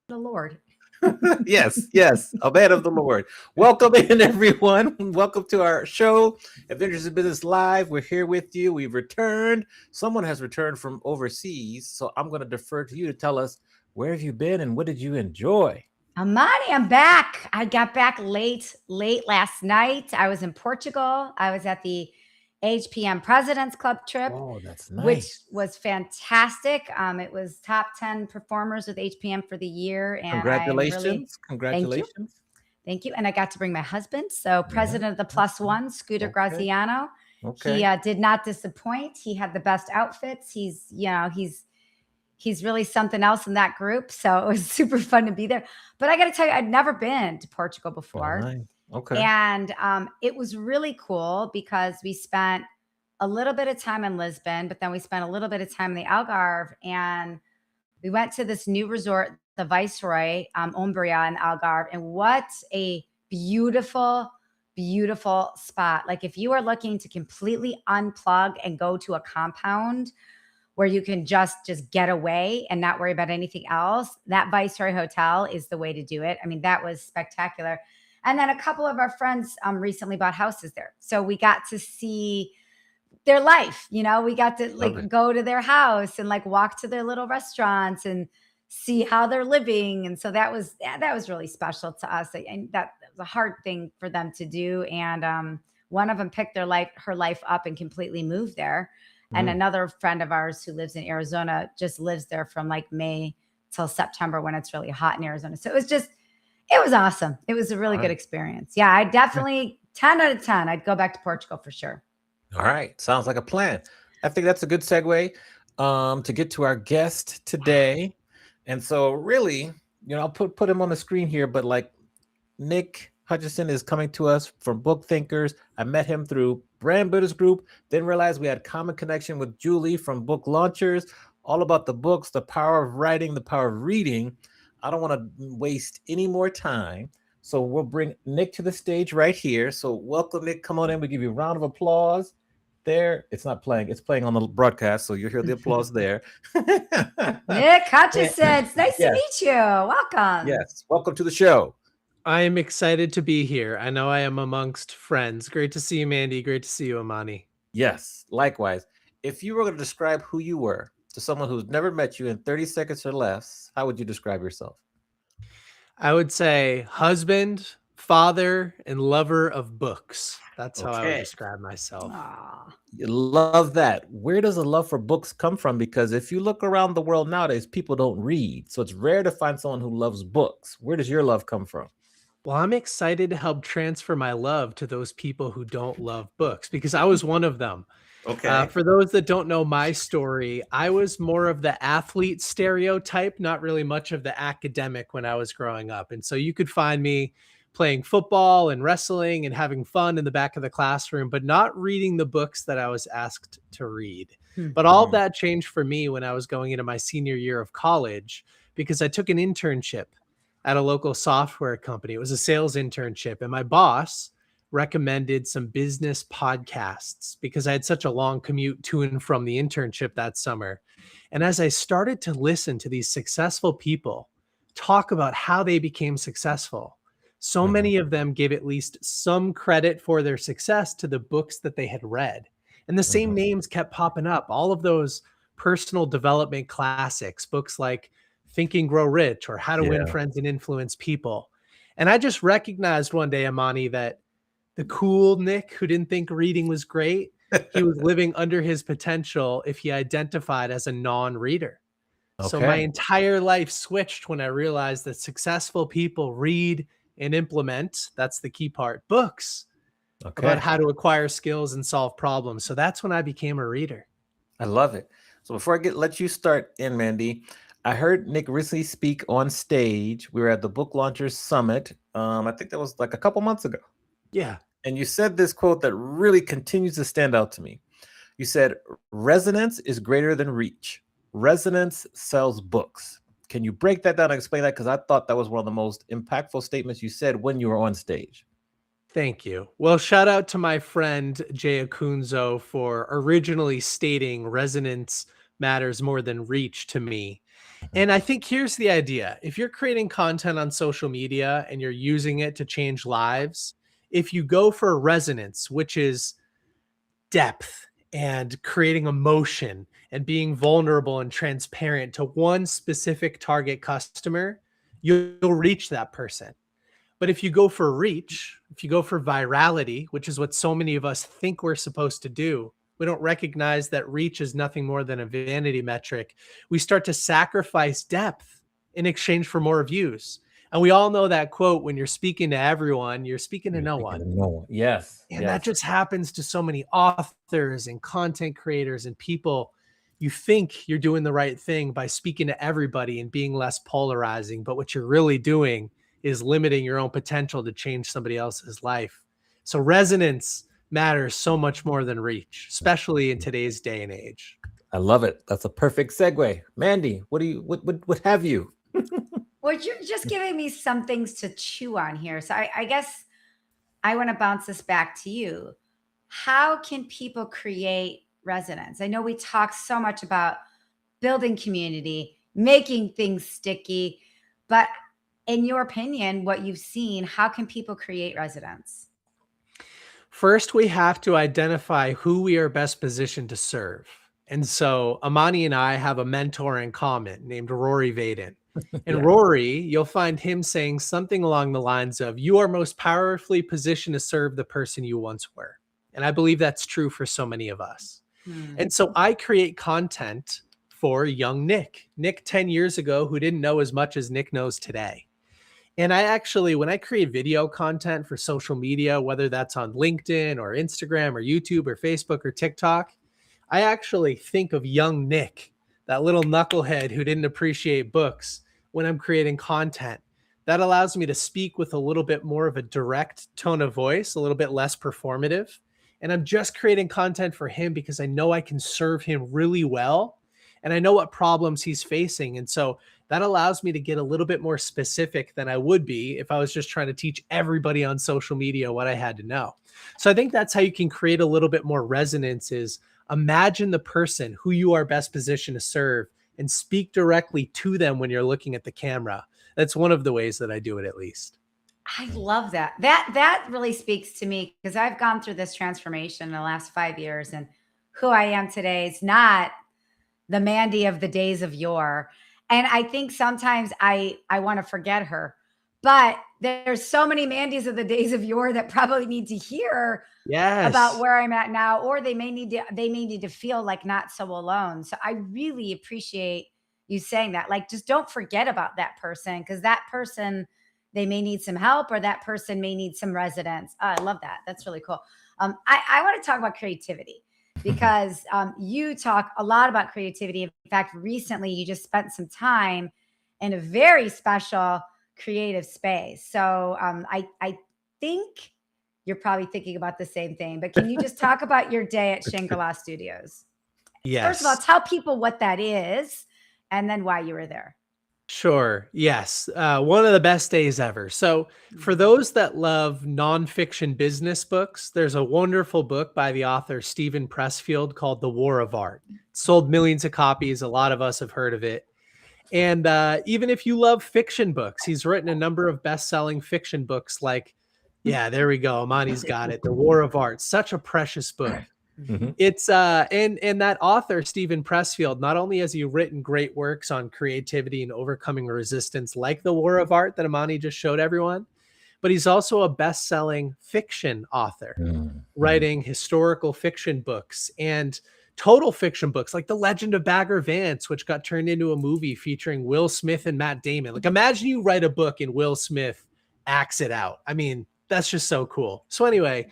The Lord. Yes, a man of the Lord. Welcome in, everyone. Welcome to our show, Adventures in Business Live. We're here with you. We've returned. Someone has returned from overseas, so I'm going to defer to you to tell us, where have you been and what did you enjoy? Amani, I'm back. I got back late last night. I was in Portugal. I was at the HPM President's Club trip. Oh, that's nice. Which was fantastic. It was top 10 performers with HPM for the year. And congratulations. Congratulations. Thank you. And I got to bring my husband. So president of the Plus One, Scooter Graziano. Okay. He did not disappoint. He had the best outfits. He's really something else in that group. So it was super fun to be there. But I got to tell you, I'd never been to Portugal before. Oh, nice. Okay. And it was really cool because we spent a little bit of time in Lisbon, but then we spent a little bit of time in the Algarve, and we went to this new resort, the Viceroy, Umbria in Algarve. And what a beautiful, beautiful spot. Like if you are looking to completely unplug and go to a compound where you can just get away and not worry about anything else, that Viceroy Hotel is the way to do it. I mean, that was spectacular. And then a couple of our friends recently bought houses there. So we got to see their life. We got to go to their house and walk to their little restaurants and see how they're living. And so that was really special to us. And that was a hard thing for them to do. And one of them picked her life up and completely moved there. And another friend of ours who lives in Arizona just lives there from May till September when it's really hot in Arizona. So it was awesome. It was a really good experience. Yeah, I definitely 10 out of 10. I'd go back to Portugal for sure. All right. Sounds like a plan. I think that's a good segue to get to our guest today. And so really, I'll put him on the screen here, but Nick Hutchison is coming to us from Book Thinkers. I met him through Brand Builders Group, then realized we had common connection with Julie from Book Launchers, all about the books, the power of writing, the power of reading. I don't want to waste any more time. So we'll bring Nick to the stage right here. So welcome, Nick. Come on in. We give you a round of applause. There. It's not playing. It's playing on the broadcast. So you'll hear the applause there. Nick Hutchison. It's nice to meet you. Welcome. Yes. Welcome to the show. I am excited to be here. I know I am amongst friends. Great to see you, Mandy. Great to see you, Amani. Yes. Likewise. If you were going to describe who you were to someone who's never met you in 30 seconds or less, how would you describe yourself? I would say husband, father, and lover of books. That's how I would describe myself. You love that. Where does the love for books come from? Because if you look around the world nowadays, people don't read. So it's rare to find someone who loves books. Where does your love come from? Well, I'm excited to help transfer my love to those people who don't love books, because I was one of them. Okay. For those that don't know my story, I was more of the athlete stereotype, not really much of the academic when I was growing up. And so you could find me playing football and wrestling and having fun in the back of the classroom, but not reading the books that I was asked to read. But all of Mhm. that changed for me when I was going into my senior year of college because I took an internship at a local software company. It was a sales internship, and my boss recommended some business podcasts because I had such a long commute to and from the internship that summer. And as I started to listen to these successful people talk about how they became successful, so Mhm. many of them gave at least some credit for their success to the books that they had read. And the same Mhm. names kept popping up. All of those personal development classics, books like Think and Grow Rich or How to Win Yeah. Friends and Influence People. And I just recognized one day, Amani, that the cool Nick who didn't think reading was great, he was living under his potential if he identified as a non-reader. So my Okay. entire life switched when I realized that successful people read and implement, that's the key part, books about Okay. how to acquire skills and solve problems. So that's when I became a reader. I love it. So before I let you start in, Mandy, I heard Nick recently speak on stage. We were at the Book Launchers Summit. I think that was like a couple months ago. Yeah. And you said this quote that really continues to stand out to me. You said, resonance is greater than reach. Resonance sells books. Can you break that down and explain that? Because I thought that was one of the most impactful statements you said when you were on stage. Thank you. Well, shout out to my friend Jay Akunzo for originally stating resonance matters more than reach to me. Mhm. And I think here's the idea. If you're creating content on social media and you're using it to change lives, if you go for resonance, which is depth and creating emotion and being vulnerable and transparent to one specific target customer, you'll reach that person. But if you go for reach, if you go for virality, which is what so many of us think we're supposed to do, we don't recognize that reach is nothing more than a vanity metric. We start to sacrifice depth in exchange for more views. And we all know that quote, when you're speaking to everyone, you're speaking to You're no speaking one. to no one. Yes. And that Yes. just happens to so many authors and content creators and people. You think you're doing the right thing by speaking to everybody and being less polarizing, but what you're really doing is limiting your own potential to change somebody else's life. So resonance matters so much more than reach, especially in today's day and age. I love it. That's a perfect segue. Mandy, what have you? Well, you're just giving me some things to chew on here. So I guess I want to bounce this back to you. How can people create resonance? I know we talk so much about building community, making things sticky, but in your opinion, what you've seen, how can people create resonance? First, we have to identify who we are best positioned to serve. And so Amani and I have a mentor in common named Rory Vaden. And Yeah. Rory, you'll find him saying something along the lines of, you are most powerfully positioned to serve the person you once were. And I believe that's true for so many of us. Hmm. And so I create content for young Nick 10 years ago, who didn't know as much as Nick knows today. And I actually, when I create video content for social media, whether that's on LinkedIn or Instagram or YouTube or Facebook or TikTok, I actually think of young Nick, that little knucklehead who didn't appreciate books, when I'm creating content. That allows me to speak with a little bit more of a direct tone of voice, a little bit less performative. And I'm just creating content for him because I know I can serve him really well. And I know what problems he's facing. And so that allows me to get a little bit more specific than I would be if I was just trying to teach everybody on social media what I had to know. So I think that's how you can create a little bit more resonance is imagine the person who you are best positioned to serve and speak directly to them when you're looking at the camera. That's one of the ways that I do it, at least. I love that. That really speaks to me because I've gone through this transformation in the last 5 years, and who I am today is not the Mandy of the days of yore. And I think sometimes I want to forget her. But there's so many Mandys of the days of yore that probably need to hear about Yes. where I'm at now, or they may need to feel like not so alone. So I really appreciate you saying that. Like, just don't forget about that person because that person, they may need some help, or that person may need some residence. Oh, I love that. That's really cool. I want to talk about creativity because you talk a lot about creativity. In fact, recently you just spent some time in a very special creative space. So I think you're probably thinking about the same thing, but can you just talk about your day at Shangri-La Studios? First of all, Yes. tell people what that is and then why you were there. Sure. Yes. One of the best days ever. So, for Mhm. those that love nonfiction business books, there's a wonderful book by the author Stephen Pressfield called The War of Art. It sold millions of copies. A lot of us have heard of it. And even if you love fiction books, he's written a number of best-selling fiction books like, yeah, there we go. Amani's got it. The War of Art. Such a precious book. Mm-hmm. It's and that author Stephen Pressfield, not only has he written great works on creativity and overcoming resistance like The War of Art that Amani just showed everyone, but he's also a best-selling fiction author, Mm-hmm. writing historical fiction books and total fiction books like The Legend of Bagger Vance, which got turned into a movie featuring Will Smith and Matt Damon. Like, imagine you write a book and Will Smith acts it out. I mean, that's just so cool. So anyway,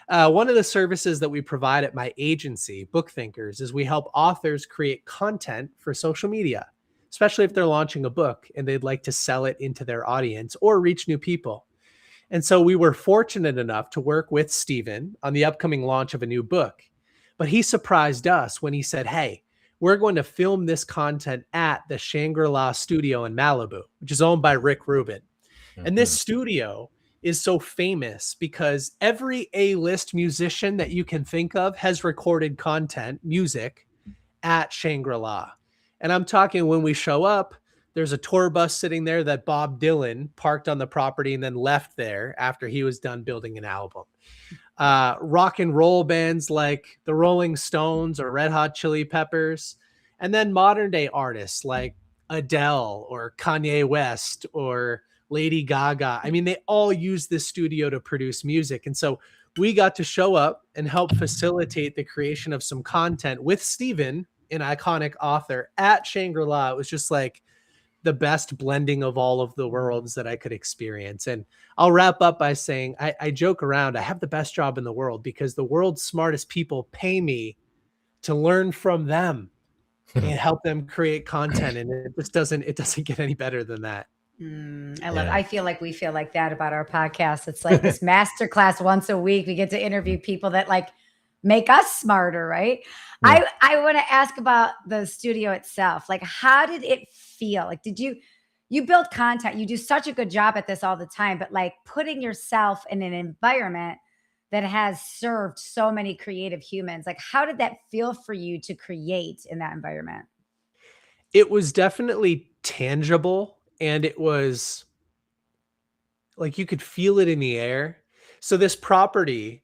one of the services that we provide at my agency, Book Thinkers, is we help authors create content for social media, especially if they're launching a book and they'd like to sell it into their audience or reach new people. And so we were fortunate enough to work with Stephen on the upcoming launch of a new book. But he surprised us when he said, hey, we're going to film this content at the Shangri-La studio in Malibu, which is owned by Rick Rubin. And this studio is so famous because every A-list musician that you can think of has recorded content, music, at Shangri-La. And I'm talking when we show up, there's a tour bus sitting there that Bob Dylan parked on the property and then left there after he was done building an album. Rock and roll bands like the Rolling Stones or Red Hot Chili Peppers, and then modern day artists like Adele or Kanye West or Lady Gaga. I mean, they all use this studio to produce music. And so we got to show up and help facilitate the creation of some content with Stephen, an iconic author, at Shangri-La. It was just like the best blending of all of the worlds that I could experience. And I'll wrap up by saying I joke around. I have the best job in the world because the world's smartest people pay me to learn from them and help them create content. And it doesn't get any better than that. I love it. I feel like we feel like that about our podcast. It's like this masterclass once a week. We get to interview people that like make us smarter, right? Yeah. I want to ask about the studio itself. Like, how did it feel? Like, did you build content? You do such a good job at this all the time, but like putting yourself in an environment that has served so many creative humans, like how did that feel for you to create in that environment? It was definitely tangible, and it was like you could feel it in the air. So this property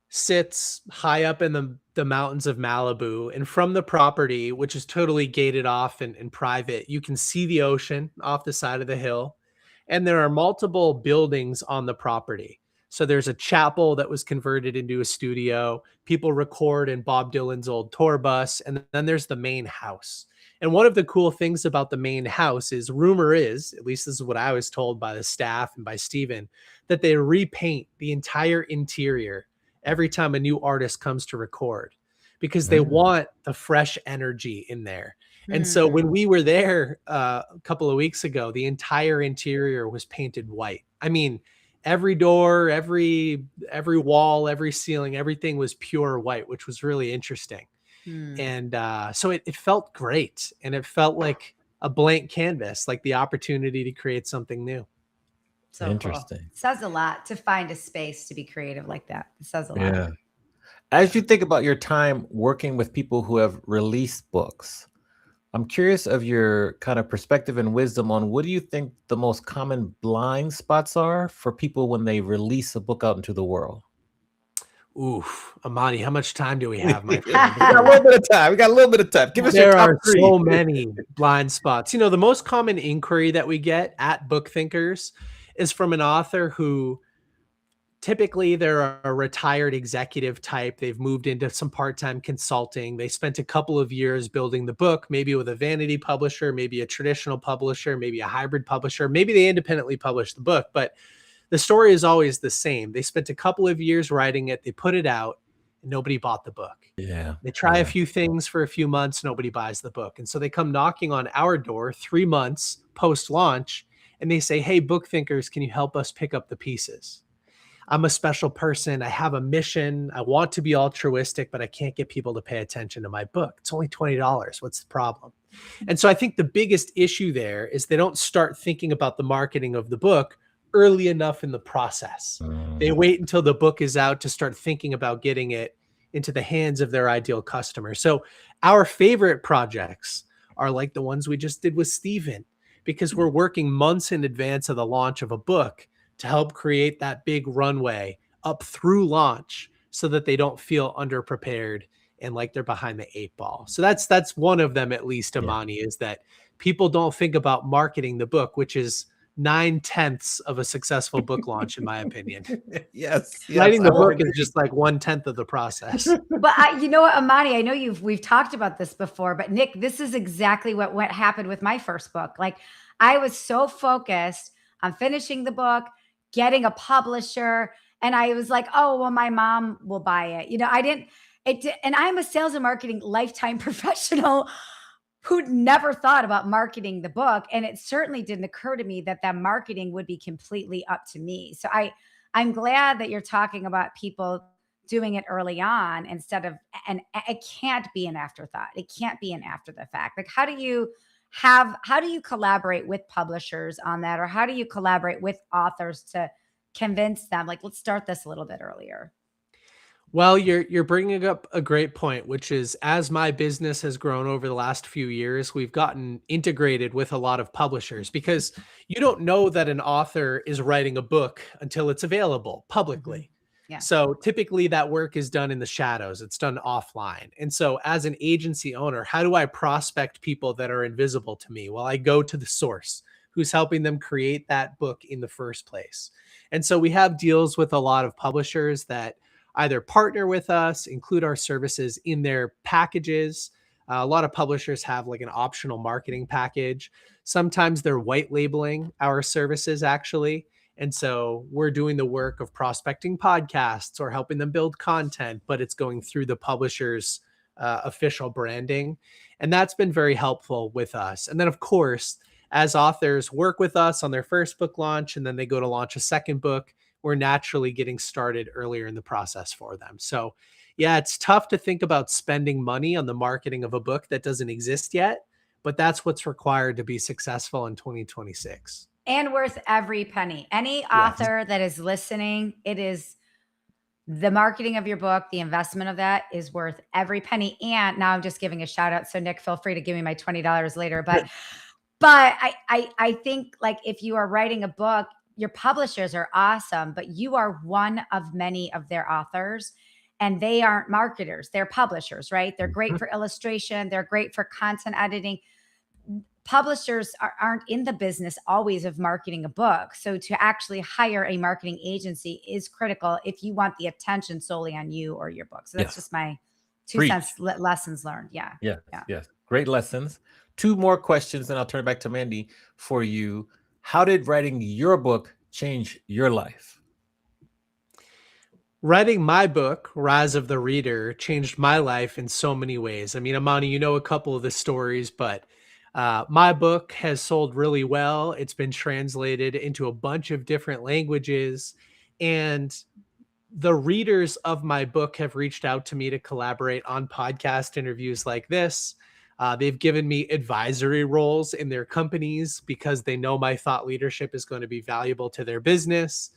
sits high up in the mountains of Malibu. And from the property, which is totally gated off and private, you can see the ocean off the side of the hill. And there are multiple buildings on the property. So there's a chapel that was converted into a studio. People record in Bob Dylan's old tour bus. And then there's the main house. And one of the cool things about the main house is, rumor is, at least this is what I was told by the staff and by Stephen, that they repaint the entire interior every time a new artist comes to record because they want the fresh energy in there. And so when we were there a couple of weeks ago, the entire interior was painted white. I mean, every door, every wall, every ceiling, everything was pure white, which was really interesting. And so it felt great. And it felt like a blank canvas, like the opportunity to create something new. So Interesting. cool. It says a lot to find a space to be creative like that. It says a lot. Yeah. As you think about your time working with people who have released books, I'm curious of your kind of perspective and wisdom on what do you think the most common blind spots are for people when they release a book out into the world? Oof, Amani, how much time do we have, my We got a little bit of time. We got a little bit of time. Give us your There top are three. so many blind spots. You know, the most common inquiry that we get at Book Thinkers is from an author who typically they're a retired executive type. They've moved into some part-time consulting. They spent a couple of years building the book, maybe with a vanity publisher, maybe a traditional publisher, maybe a hybrid publisher. Maybe they independently published the book, but the story is always the same. They spent a couple of years writing it. They put it out and nobody bought the book. Yeah. They try a few things for a few months. Nobody buys the book. And so they come knocking on our door 3 months post-launch and they say, hey, book thinkers, can you help us pick up the pieces? I'm a special person. I have a mission. I want to be altruistic, but I can't get people to pay attention to my book. It's only $20. What's the problem? And so I think the biggest issue there is they don't start thinking about the marketing of the book early enough in the process. They wait until the book is out to start thinking about getting it into the hands of their ideal customer. So our favorite projects are like the ones we just did with Steven, because we're working months in advance of the launch of a book to help create that big runway up through launch so that they don't feel underprepared and like they're behind the 8 ball. So that's one of them, at least, Amani, is that people don't think about marketing the book, which is 9/10 of a successful book launch, in my opinion. Yes. Writing the I would book is agree. just like 1/10 of the process. But you know what, Amani, I know we've talked about this before, but Nick, this is exactly what happened with my first book. Like, I was so focused on finishing the book, getting a publisher, and I was like, oh, well, my mom will buy it. You know, and I'm a sales and marketing lifetime professional who'd never thought about marketing the book. And it certainly didn't occur to me that marketing would be completely up to me. So I'm glad that you're talking about people doing it early on instead of, and it can't be an afterthought. It can't be an after the fact. Like, how do you collaborate with publishers on that? Or how do you collaborate with authors to convince them, like, let's start this a little bit earlier? Well, you're bringing up a great point, which is, as my business has grown over the last few years, we've gotten integrated with a lot of publishers, because you don't know that an author is writing a book until it's available publicly. Yeah. So typically that work is done in the shadows. It's done offline. And so as an agency owner, how do I prospect people that are invisible to me? Well, I go to the source who's helping them create that book in the first place. And so we have deals with a lot of publishers that either partner with us, include our services in their packages. A lot of publishers have like an optional marketing package. Sometimes they're white labeling our services, actually. And so we're doing the work of prospecting podcasts or helping them build content, but it's going through the publisher's official branding. And that's been very helpful with us. And then, of course, as authors work with us on their first book launch, and then they go to launch a second book, we're naturally getting started earlier in the process for them. So yeah, it's tough to think about spending money on the marketing of a book that doesn't exist yet, but that's what's required to be successful in 2026. And worth every penny. Any author that is listening, it is the marketing of your book, the investment of that is worth every penny. And now I'm just giving a shout out. So Nick, feel free to give me my $20 later. But I think, like, if you are writing a book, your publishers are awesome, but you are one of many of their authors, and they aren't marketers. They're publishers, right? They're great for illustration. They're great for content editing. Publishers aren't in the business always of marketing a book. So to actually hire a marketing agency is critical if you want the attention solely on you or your book. So that's just my 2 cents lessons learned. Yeah. Yes. Great lessons. 2 more questions, and I'll turn it back to Mandy for you. How did writing your book change your life? Writing my book, Rise of the Reader, changed my life in so many ways. I mean, Amani, you know a couple of the stories, but my book has sold really well. It's been translated into a bunch of different languages, and the readers of my book have reached out to me to collaborate on podcast interviews like this. They've given me advisory roles in their companies because they know my thought leadership is going to be valuable to their business.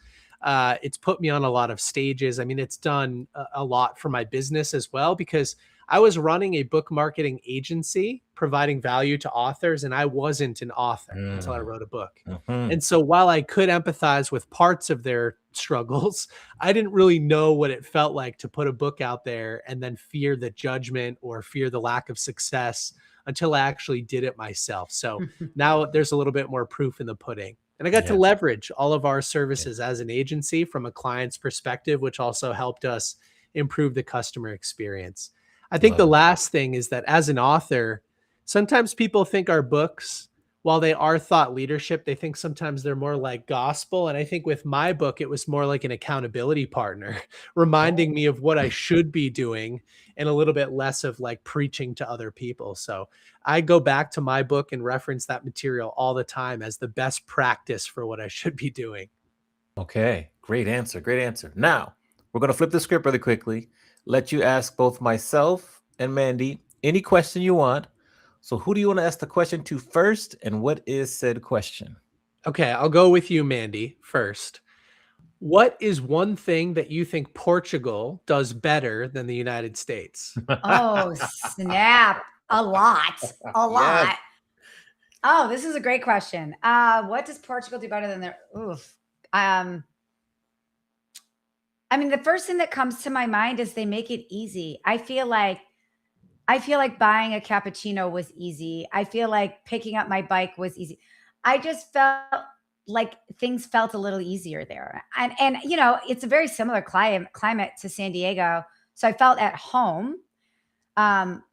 It's put me on a lot of stages. I mean, it's done a lot for my business as well, because I was running a book marketing agency providing value to authors, and I wasn't an author until I wrote a book. And so while I could empathize with parts of their struggles, I didn't really know what it felt like to put a book out there and then fear the judgment or fear the lack of success until I actually did it myself. So now there's a little bit more proof in the pudding. And I got to leverage all of our services as an agency from a client's perspective, which also helped us improve the customer experience. I think the last thing is that as an author, sometimes people think our books while they are thought leadership, they think sometimes they're more like gospel. And I think with my book, it was more like an accountability partner, reminding me of what I should be doing and a little bit less of like preaching to other people. So I go back to my book and reference that material all the time as the best practice for what I should be doing. Okay, great answer. Great answer. Now, we're going to flip the script really quickly. Let you ask both myself and Mandy any question you want. So who do you want to ask the question to first, and what is said question? Okay, I'll go with you, Mandy, first. What is one thing that you think Portugal does better than the United States? Oh, snap. A lot. A lot. Yes. Oh, this is a great question. What does Portugal do better than their oof? I mean, the first thing that comes to my mind is they make it easy. I feel like buying a cappuccino was easy. I feel like picking up my bike was easy. I just felt like things felt a little easier there. And you know, it's a very similar climate to San Diego. So I felt at home. Um,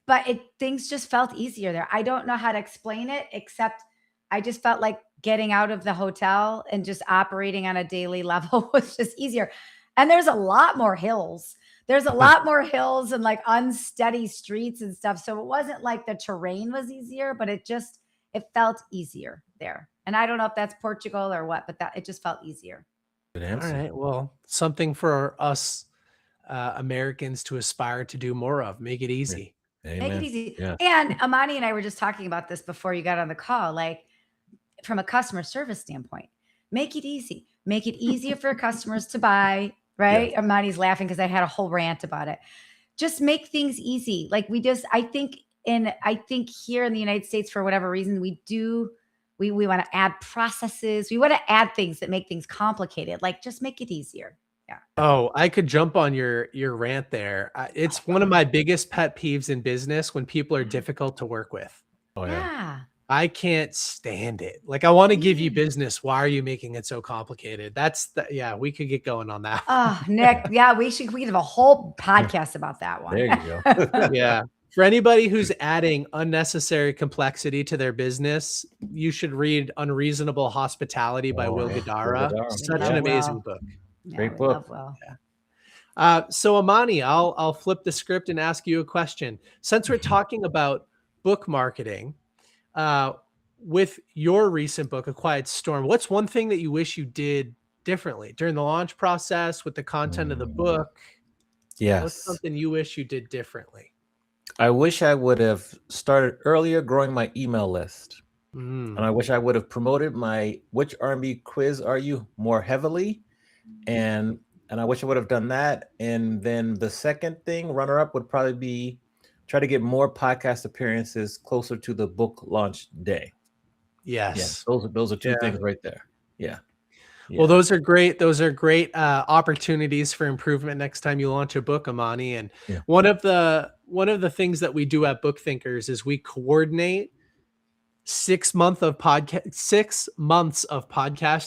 but things just felt easier there. I don't know how to explain it except I just felt like getting out of the hotel and just operating on a daily level was just easier. And there's a lot more hills. There's a lot more hills and like unsteady streets and stuff. So it wasn't like the terrain was easier, but it felt easier there. And I don't know if that's Portugal or what, but it just felt easier. Good All answer. right. Well, something for us Americans to aspire to do more of. Make it easy. Make it Amen. easy. Yeah. And Amani and I were just talking about this before you got on the call. Like, from a customer service standpoint, make it easy. Make it easier for customers to buy, right? Yeah. Amani's laughing because I had a whole rant about it. Just make things easy. Like I think here in the United States, for whatever reason, we want to add processes. We want to add things that make things complicated. Like, just make it easier. Yeah. Oh, I could jump on your rant there. It's one of my biggest pet peeves in business when people are difficult to work with. Oh, yeah. Yeah. I can't stand it. Like, I want to give you business. Why are you making it so complicated? Yeah, we could get going on that. Oh, Nick. Yeah, we could have a whole podcast about that one. There you go. Yeah. For anybody who's adding unnecessary complexity to their business, you should read Unreasonable Hospitality by Will Oh, Guidara. Will Guidara. Such Yeah. an amazing Will. book. Yeah, Great we book. love Will. So Amani, I'll flip the script and ask you a question. Since we're talking about book marketing, with your recent book, A Quiet Storm, what's one thing that you wish you did differently during the launch process with the content of the book? What's Yes. something you wish you did differently? I wish I would have started earlier growing my email list. And I wish I would have promoted my Which R&B Quiz Are You more heavily. And I wish I would have done that. And then the second thing, runner up, would probably be try to get more podcast appearances closer to the book launch day. Yes. Yeah, those are two things right there. Yeah. Well, those are great. Those are great opportunities for improvement next time you launch a book, Amani. And one of the things that we do at Book Thinkers is we coordinate 6 months of podcast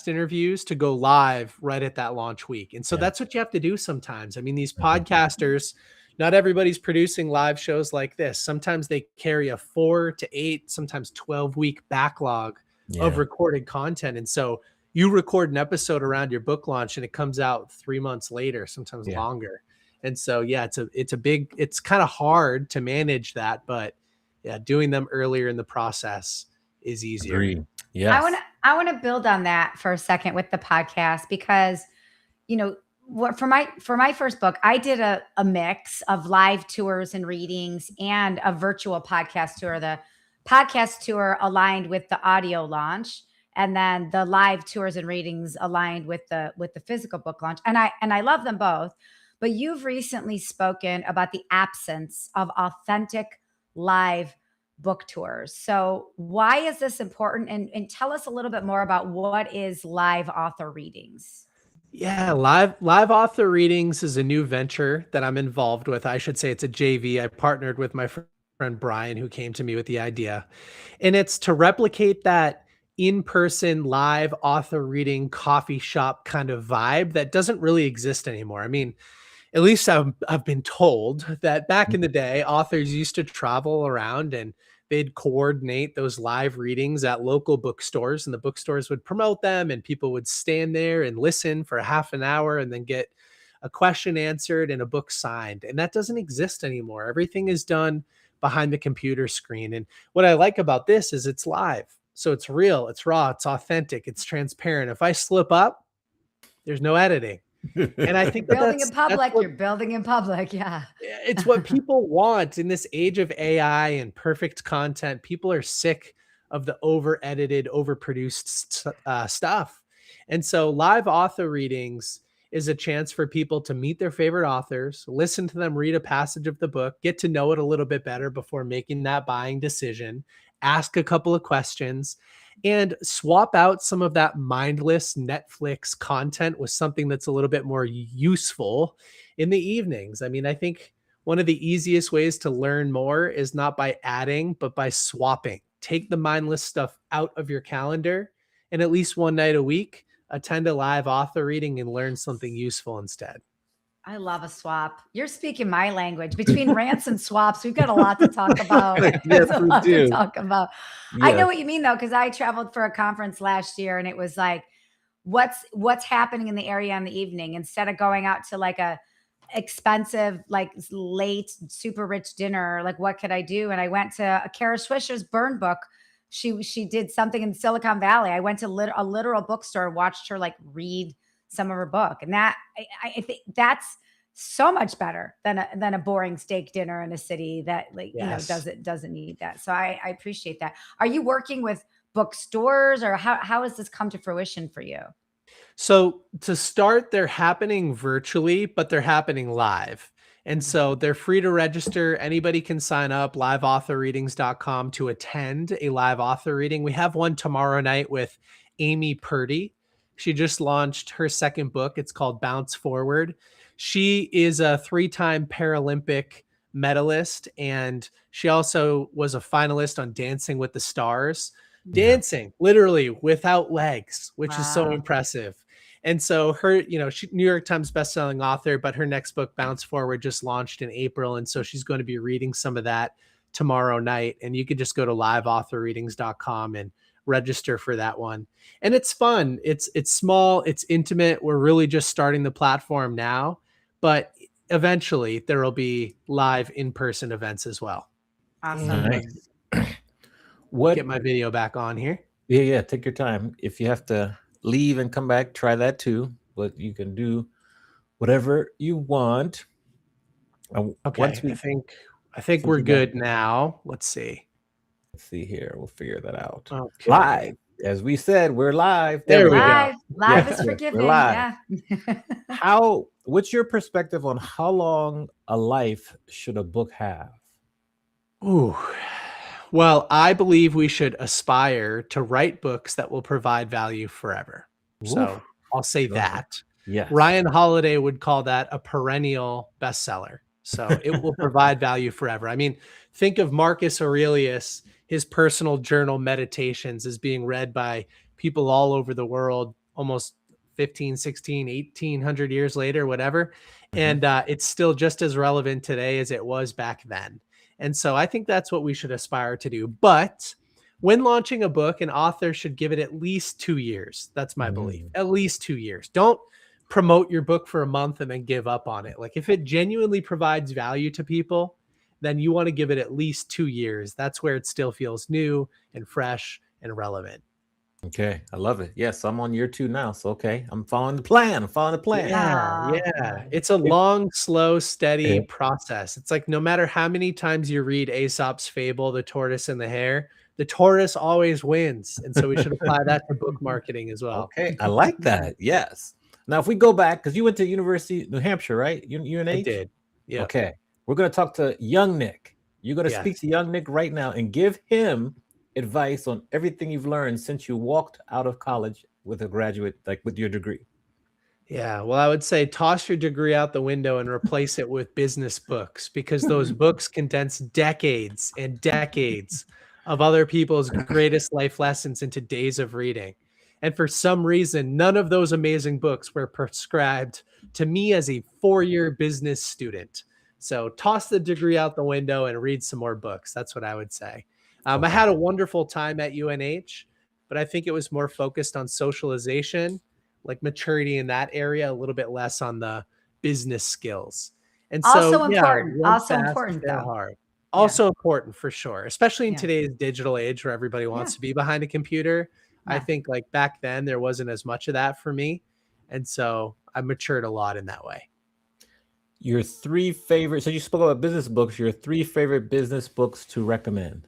interviews to go live right at that launch week. And so that's what you have to do sometimes. I mean, these podcasters, not everybody's producing live shows like this. Sometimes they carry a 4 to 8, sometimes 12-week backlog of recorded content. And so you record an episode around your book launch and it comes out 3 months later, sometimes longer. And so, it's kind of hard to manage that, but doing them earlier in the process is easier. Agreed. Yes. I want to build on that for a second with the podcast because, for my first book, I did a mix of live tours and readings and a virtual podcast tour. The podcast tour aligned with the audio launch, and then the live tours and readings aligned with the physical book launch. And I love them both. But you've recently spoken about the absence of authentic live book tours. So why is this important? And tell us a little bit more about what is live author readings. Yeah, live author readings is a new venture that I'm involved with. I should say it's a JV. I partnered with my friend Brian, who came to me with the idea. And it's to replicate that in-person live author reading coffee shop kind of vibe that doesn't really exist anymore. I mean, at least I've been told that back in the day, authors used to travel around and they'd coordinate those live readings at local bookstores, and the bookstores would promote them, and people would stand there and listen for half an hour and then get a question answered and a book signed. And that doesn't exist anymore. Everything is done behind the computer screen. And what I like about this is it's live. So it's real, it's raw, it's authentic, it's transparent. If I slip up, there's no editing. And I think that Building in public, what, you're building in public. Yeah. it's what people want in this age of AI and perfect content. People are sick of the over edited, overproduced stuff. And so live author readings is a chance for people to meet their favorite authors, listen to them read a passage of the book, get to know it a little bit better before making that buying decision, ask a couple of questions, and swap out some of that mindless Netflix content with something that's a little bit more useful in the evenings. I mean, I think one of the easiest ways to learn more is not by adding, but by swapping. Take the mindless stuff out of your calendar, and at least one night a week, attend a live author reading and learn something useful instead. I love a swap. You're speaking my language. Between rants and swaps, we've got a lot to talk about. Yes, There's a we lot do. to talk about. I know what you mean though, because I traveled for a conference last year, and it was like, what's happening in the area in the evening, instead of going out to like a expensive, like late, super rich dinner. Like, what could I do? And I went to a Kara Swisher's burn book. She did something in Silicon Valley. I went to a literal bookstore, watched her like read some of her book, and that I think that's so much better than a boring steak dinner in a city that, like, Yes. doesn't need that. So I appreciate that. Are you working with bookstores, or how has this come to fruition for you? So to start, they're happening virtually, but they're happening live. And so they're free to register. Anybody can sign up, liveauthorreadings.com, to attend a live author reading. We have one tomorrow night with Amy Purdy. She just launched her second book. It's called Bounce Forward. She is a 3-time Paralympic medalist, and she also was a finalist on Dancing with the Stars, dancing literally without legs, which is so Wow. impressive. And so her, she New York Times bestselling author, but her next book, Bounce Forward, just launched in April. And so she's going to be reading some of that tomorrow night. And you could just go to liveauthorreadings.com and register for that one. And it's fun. It's small, it's intimate. We're really just starting the platform now, but eventually there will be live in-person events as well. Awesome. Nice. Get my video back on here. Yeah. Take your time. If you have to leave and come back, try that too. But you can do whatever you want. Okay. I think we're good now. Let's see here. We'll figure that out. Okay. Live. As we said, we're live. There we go. Live is forgiving. live. Yeah. What's your perspective on how long a life should a book have? Ooh. Well, I believe we should aspire to write books that will provide value forever. So I'll say that. Yes. Ryan Holiday would call that a perennial bestseller. So it will provide value forever. I mean, think of Marcus Aurelius, his personal journal meditations as being read by people all over the world almost 15, 16, 1800 years later, whatever. And it's still just as relevant today as it was back then. And so I think that's what we should aspire to do. But when launching a book, an author should give it at least 2 years. That's my belief. At least 2 years. Don't promote your book for a month and then give up on it. Like, if it genuinely provides value to people, then you want to give it at least 2 years. That's where it still feels new and fresh and relevant. Okay. I love it. Yes. I'm on year 2 now. So, okay. I'm following the plan. Yeah. It's a long, slow, steady process. It's like, no matter how many times you read Aesop's fable, The Tortoise and the Hare, the tortoise always wins. And so we should apply that to book marketing as well. Okay. I like that. Yes. Now, if we go back, because you went to University of New Hampshire, right? UNH? I did. Yeah. Okay. We're going to talk to young Nick. You're going to speak to young Nick right now and give him advice on everything you've learned since you walked out of college with a graduate, like with your degree. Yeah. Well, I would say toss your degree out the window and replace it with business books, because those books condense decades and decades of other people's greatest life lessons into days of reading. And for some reason, none of those amazing books were prescribed to me as a 4-year business student. So toss the degree out the window and read some more books. That's what I would say. I had a wonderful time at UNH, but I think it was more focused on socialization, like maturity in that area, a little bit less on the business skills. And so, Also yeah, important. run Also fast, important fail though. hard. Yeah. Also important for sure, especially in Yeah. today's digital age where everybody Yeah. wants to be behind a computer. I Yeah. think like back then there wasn't as much of that for me. And so I matured a lot in that way. Your 3 favorite, so you spoke about business books, your 3 favorite business books to recommend.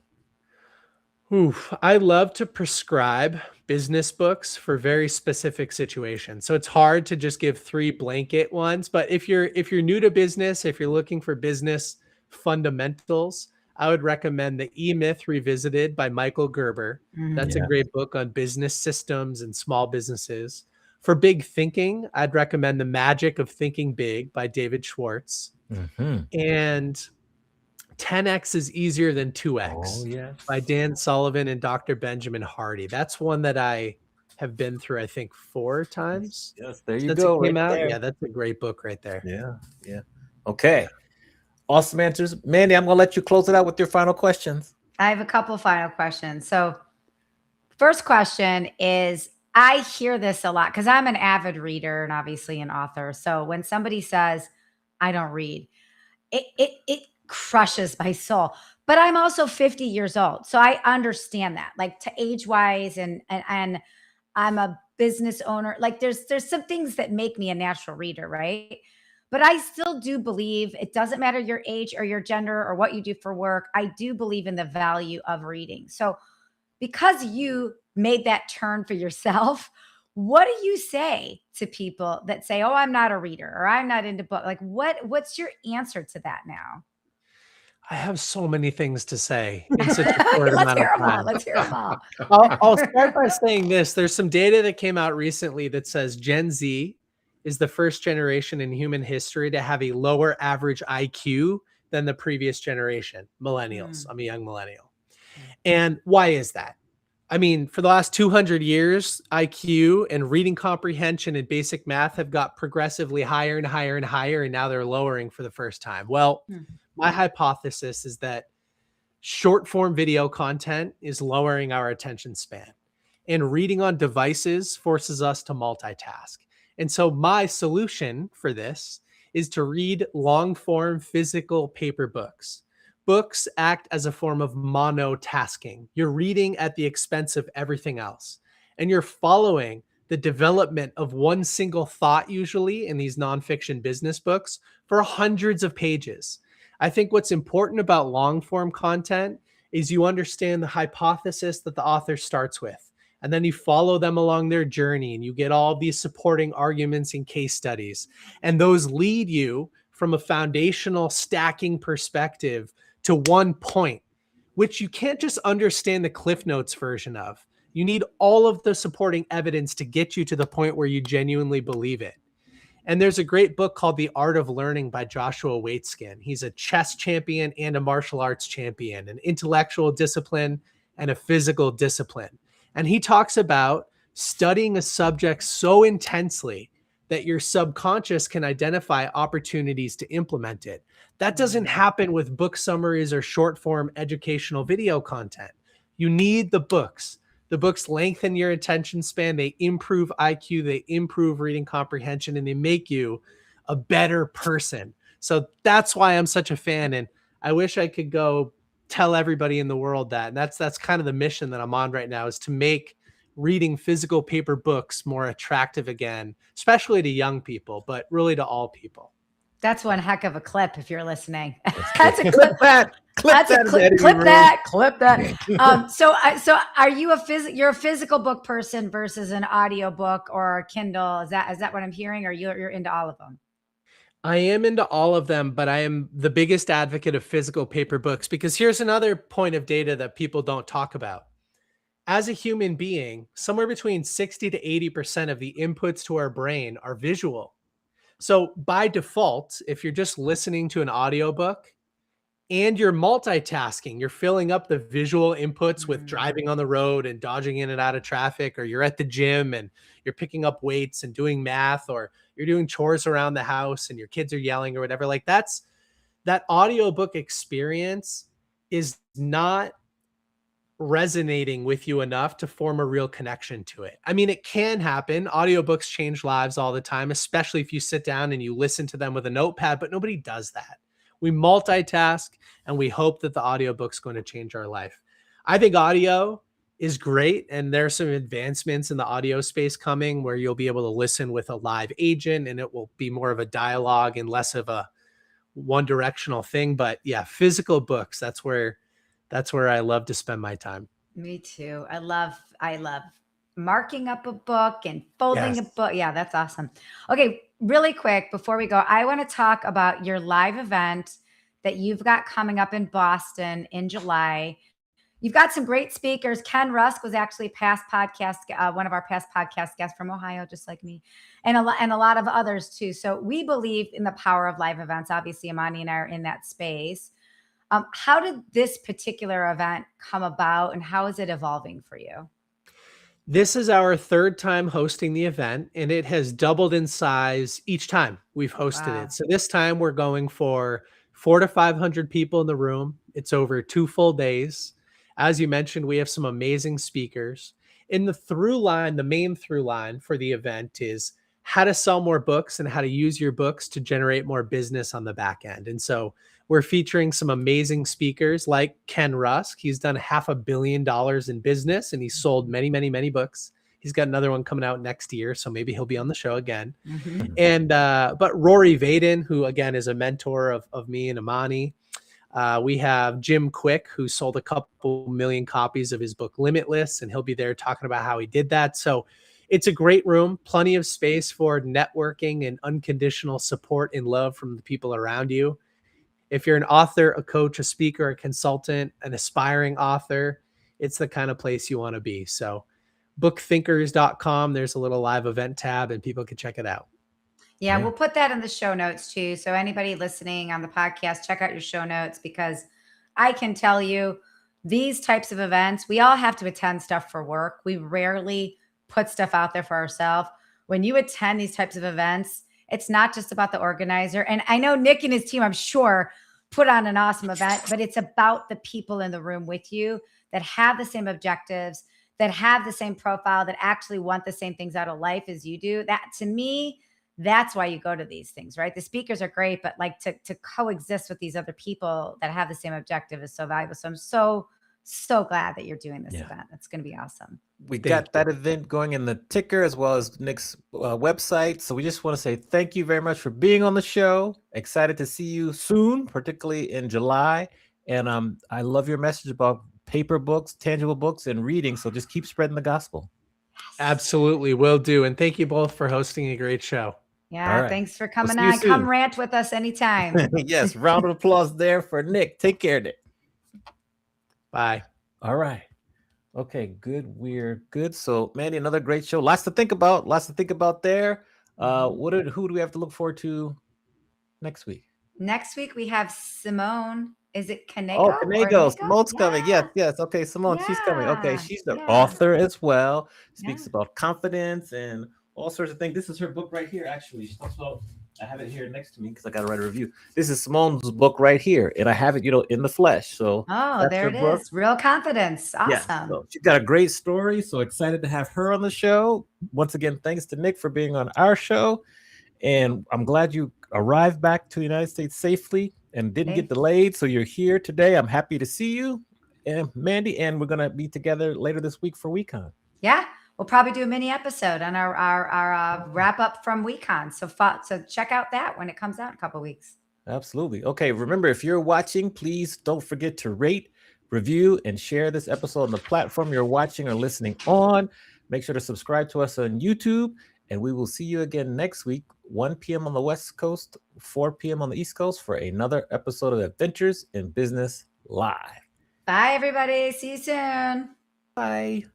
Oof, I love to prescribe business books for very specific situations. So it's hard to just give 3 blanket ones, but if you're new to business, if you're looking for business fundamentals, I would recommend The E-Myth Revisited by Michael Gerber. That's a Yeah. great book on business systems and small businesses. For big thinking, I'd recommend The Magic of Thinking Big by David Schwartz. Mhm. And 10x is easier than Oh, 2x yes. by Dan Sullivan and Dr. Benjamin Hardy. That's one that I have been through, I think, 4 times Yes, there you since it go, right came out. there. Yeah, that's a great book right there. Yeah, yeah. Okay. Awesome answers. Mandy, I'm going to let you close it out with your final questions. I have a couple final questions. So, first question is, I hear this a lot because I'm an avid reader and obviously an author. So when somebody says, I don't read, it crushes my soul. But I'm also 50 years old. So I understand that. Like to age wise and I'm a business owner. Like there's some things that make me a natural reader, right? But I still do believe it doesn't matter your age or your gender or what you do for work. I do believe in the value of reading. So because you made that turn for yourself, what do you say to people that say, "Oh, I'm not a reader," or "I'm not into book"? Like, what's your answer to that now? I have so many things to say in such a short Let's amount of hear them all. time. Let's hear them all. I'll start by saying this. There's some data that came out recently that says Gen Z is the first generation in human history to have a lower average IQ than the previous generation, millennials. Mm, I'm a young millennial. mm, And why is that? I mean, for the last 200 years, IQ and reading comprehension and basic math have got progressively higher and higher and higher, and now they're lowering for the first time. Well, mm, my hypothesis is that short form video content is lowering our attention span, and reading on devices forces us to multitask. And so, my solution for this is to read long form physical paper books. Books act as a form of monotasking. You're reading at the expense of everything else, and you're following the development of one single thought, usually in these nonfiction business books, for hundreds of pages. I think what's important about long form content is you understand the hypothesis that the author starts with, and then you follow them along their journey and you get all these supporting arguments and case studies. And those lead you from a foundational stacking perspective to one point, which you can't just understand the Cliff Notes version of. You need all of the supporting evidence to get you to the point where you genuinely believe it. And there's a great book called The Art of Learning by Joshua Waitzkin. He's a chess champion and a martial arts champion, an intellectual discipline and a physical discipline. And he talks about studying a subject so intensely that your subconscious can identify opportunities to implement it. That doesn't mm. happen with book summaries or short form educational video content. You need the books. The books lengthen your attention span. They improve IQ. They improve reading comprehension, and they make you a better person. So that's why I'm such a fan. And I wish I could go tell everybody in the world that. And that's kind of the mission that I'm on right now, is to make reading physical paper books more attractive again, especially to young people, but really to all people. That's one heck of a clip if you're listening. That's a clip. Clip that. Clip That's that. a clip. editing Clip room. that. Clip that. So are you you're a physical book person versus an audio book or a Kindle? Is that what I'm hearing? Or you're into all of them? I am into all of them, but I am the biggest advocate of physical paper books, because here's another point of data that people don't talk about. As a human being, somewhere between 60 to 80% of the inputs to our brain are visual. So by default, if you're just listening to an audiobook and you're multitasking, you're filling up the visual inputs with Mm, driving on the road and dodging in and out of traffic, or you're at the gym and you're picking up weights and doing math, or you're doing chores around the house and your kids are yelling or whatever. Like that audiobook experience is not resonating with you enough to form a real connection to it. I mean, it can happen. Audiobooks change lives all the time, especially if you sit down and you listen to them with a notepad, but nobody does that. We multitask and we hope that the audiobook's going to change our life. I think audio is great, and there's some advancements in the audio space coming where you'll be able to listen with a live agent and it will be more of a dialogue and less of a one directional thing. But yeah, physical books, that's where I love to spend my time. Me too. I love marking up a book and folding a Yes. book. Yeah, that's awesome. Okay, really quick before we go, I want to talk about your live event that you've got coming up in Boston in July. You've got some great speakers. Ken Rusk was actually one of our past podcast guests from Ohio, just like me, and a lot of others too. So we believe in the power of live events. Obviously, Imani and I are in that space. How did this particular event come about, and how is it evolving for you? This is our third time hosting the event, and it has doubled in size each time we've hosted Wow. it. So this time we're going for 400 to 500 people in the room. It's over 2 full days. As you mentioned, we have some amazing speakers. In the main through line for the event is how to sell more books and how to use your books to generate more business on the back end. And so we're featuring some amazing speakers like Ken Rusk. He's done $500 million in business and he's sold many, many, many books. He's got another one coming out next year, so maybe he'll be on the show again. Mhm. And but Rory Vaden, who again is a mentor of me and Imani. We have Jim Quick, who sold a couple million copies of his book Limitless, and he'll be there talking about how he did that. So it's a great room, plenty of space for networking and unconditional support and love from the people around you. If you're an author, a coach, a speaker, a consultant, an aspiring author, it's the kind of place you want to be. So bookthinkers.com, there's a little live event tab and people can check it out. Yeah, Yeah. we'll put that in the show notes too. So anybody listening on the podcast, check out your show notes, because I can tell you these types of events, we all have to attend stuff for work. We rarely put stuff out there for ourselves. When you attend these types of events, it's not just about the organizer. And I know Nick and his team, I'm sure, put on an awesome event, but it's about the people in the room with you that have the same objectives, that have the same profile, that actually want the same things out of life as you do. That, to me, that's why you go to these things, right? The speakers are great, but like to coexist with these other people that have the same objective is so valuable. So I'm so glad that you're doing this Yeah. event. It's going to be awesome. We Thank got that you. event going in the ticker as well as Nick's website. So we just want to say thank you very much for being on the show. Excited to see you soon, particularly in July. And I love your message about paper books, tangible books, and reading. So just keep spreading the gospel. Absolutely, will do. And thank you both for hosting a great show. Yeah, All right. thanks for We'll coming see you on. Come soon. rant with us anytime. Yes, round of applause there for Nick. Take care, Nick. Bye. All right. Okay, good. We're good. So, Mandy, another great show. Lots to think about. There. Who do we have to look forward to next week? Next week we have Simone. Is it Canego? Oh, or Canego. Nico? Simone's coming. Yeah. Yes. Okay, Simone, she's coming. Okay, Yeah, she's the yeah. author as well. Speaks Yeah. about confidence and all sorts of things. This is her book right here, actually. She talks about, I have it here next to me because I got to write a review. This is Simone's book right here, and I have it, in the flesh. So, Oh, that's there her it book. is. Real confidence. Yeah, Awesome. so she's got a great story. So excited to have her on the show. Once again, thanks to Nick for being on our show. And I'm glad you arrived back to the United States safely and didn't get delayed. So you're here today. I'm happy to see you, and Mandy, and we're going to be together later this week for WeCon. Yeah. We'll probably do a mini episode on our wrap up from WeCon. So check out that when it comes out in a couple of weeks. Absolutely. Okay. Remember, if you're watching, please don't forget to rate, review, and share this episode on the platform you're watching or listening on. Make sure to subscribe to us on YouTube, and we will see you again next week, 1 p.m. on the West Coast, 4 p.m. on the East Coast, for another episode of Adventures in Business Live. Bye, everybody. See you soon. Bye.